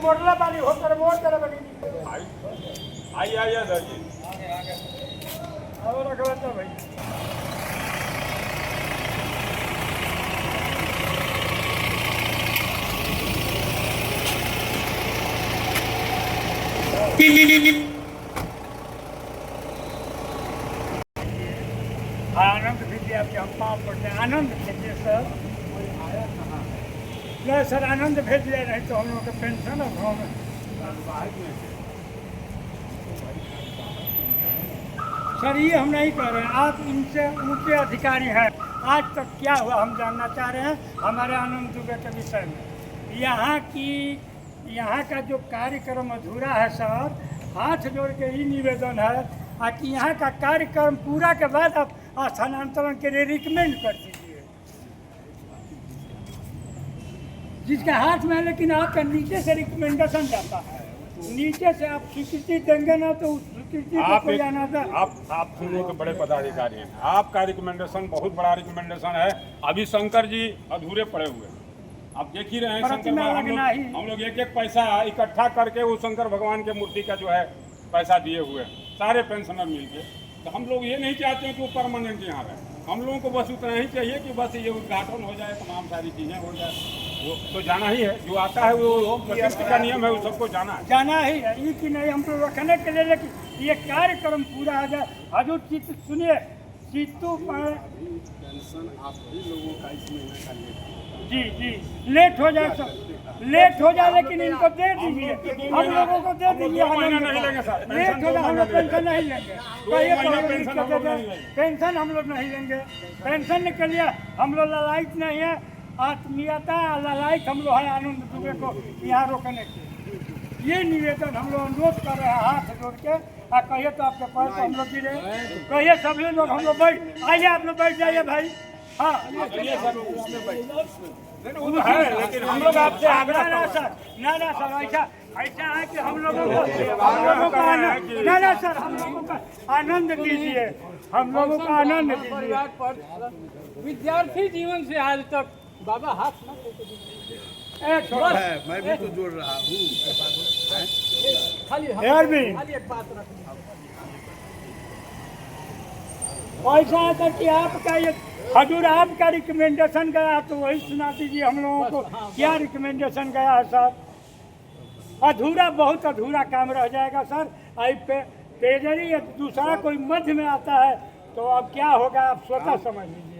मोड़ला वाली होकर मोड़ कर बनी आइए सर जी और रख लेते भाई आनंद विद्या के हम पाँव पड़ते हैं आनंद कीजिए सर नहीं सर आनंद भेज दिया नहीं तो हम लोग का पेंशन है गाँव में सर ये हम नहीं कह रहे हैं आप इनसे ऊंचे अधिकारी हैं आज तक क्या हुआ हम जानना चाह रहे हैं हमारे आनंद दुबे के विषय में यहाँ का जो कार्यक्रम अधूरा है सर हाथ जोड़ के ही निवेदन है कि यहाँ का कार्यक्रम पूरा के बाद आप स्थानांतरण के लिए रिकमेंड कर दीजिए जिसके हाथ में है लेकिन आपका नीचे से रिकमेंडेशन जाता है नीचे से आप स्वीकृति देंगे ना तो उस स्वीकृति को कोई आना था आप सुनो के बड़े पदाधिकारी हैं आपका रिकमेंडेशन बहुत बड़ा रिकमेंडेशन है अभी शंकर जी अधूरे पड़े हुए हैं आप देख ही रहे हैं शंकर हम लोग एक पैसा इकट्ठा करके वो शंकर भगवान के मूर्ति का जो है पैसा दिए हुए हैं सारे पेंशनर मिलके तो हम लोग ये नहीं चाहते हैं कि वो परमानेंट यहाँ रहे हम लोगों को बस उतना ही चाहिए कि बस ये उद्घाटन हो जाए तमाम सारी चीज़ें हो जाए वो तो जाना ही है जो आता है वो प्रकृति का नियम है वो सबको जाना ही है ये कि नहीं हम लोग रखने के लिए लेकिन ये कार्यक्रम पूरा आ जाए हजूर चित्त सुनिए चित्तू पेंशन आप ही लोगों का इस महीने का जी लेट हो जाए सब लेट हो जाए लेकिन इनको दे दीजिए हम लोगों को दे दीजिए लेट हो जाए हम लोग पेंशन नहीं लेंगे पेंशन हम लोग नहीं लेंगे पेंशन के लिए हम लोग ललायत नहीं है आत्मीयता ललायत हम लोग है आनंद दुबे को यहाँ रोकने के ये निवेदन हम लोग अनुरोध कर रहे हैं हाथ जोड़ के कहिए तो आपके पैर तो हम लोग गिरे कहिए सभी लोग हम लोग बैठ आइए आप लोग बैठ जाइए भाई हाँ लेकिन हम लोग आपसे आग्रह ना सर ऐसा है कि हम लोगों का ना सर हम लोगों का आनंद कीजिए हम लोगों का आनंद कीजिए विद्यार्थी जीवन से आज तक बाबा हाथ न मैं भी तो जोड़ रहा हूँ खाली एक बात ऐसा है कि आपका ये हजूर आपका रिकमेंडेशन गया तो वही सुना दीजिए हम लोगों को क्या रिकमेंडेशन गया है सर अधूरा बहुत अधूरा काम रह जाएगा सर आई पे पेजरी या दूसरा कोई मध्य में आता है तो अब क्या होगा आप स्वतः समझ लीजिए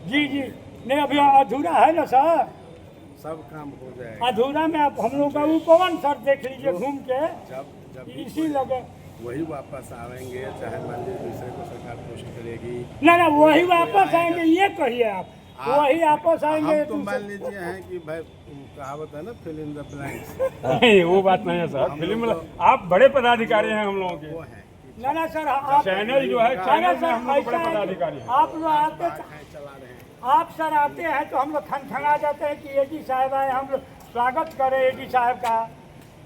जी नहीं अभी अधूरा है ना सर सब काम हो जाएगा अधूरा में आप हम लोग का उपवन सर देख लीजिए घूम के जब इसी लगे वही वापस आएंगे चाहे मान लीजिए दूसरे को सरकार पोस्ट करेगी ना वही वापस आएंगे ये कहिए आप वही वापस आएंगे हम तो मान लीजिए हैं कि भाई कहावत है ना फिल इन द ब्लैंक्स नहीं वो बात नहीं है सर फिल्म आप बड़े पदाधिकारी हैं हम लोगों के ना सर चैनल जो है चैनल में हम लोग बड़े पदाधिकारी हैं आप लोग आते आप सर आते हैं तो हम लोग खनखना जाते हैं कि एडी साहब आए हम लोग स्वागत करें एडी साहब का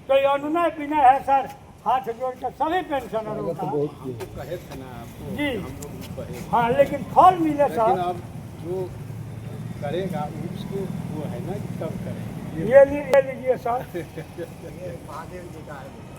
तो ये अनुनय विनय है सर हाथ जोड़ कर सभी पेंशनरों का कहे थे ना आपको जी हम लोग कहे हाँ लेकिन फल मिले सर अब जो करेगा उसको वो है ना कि कब करें ये लीजिए सर महादेव जी का है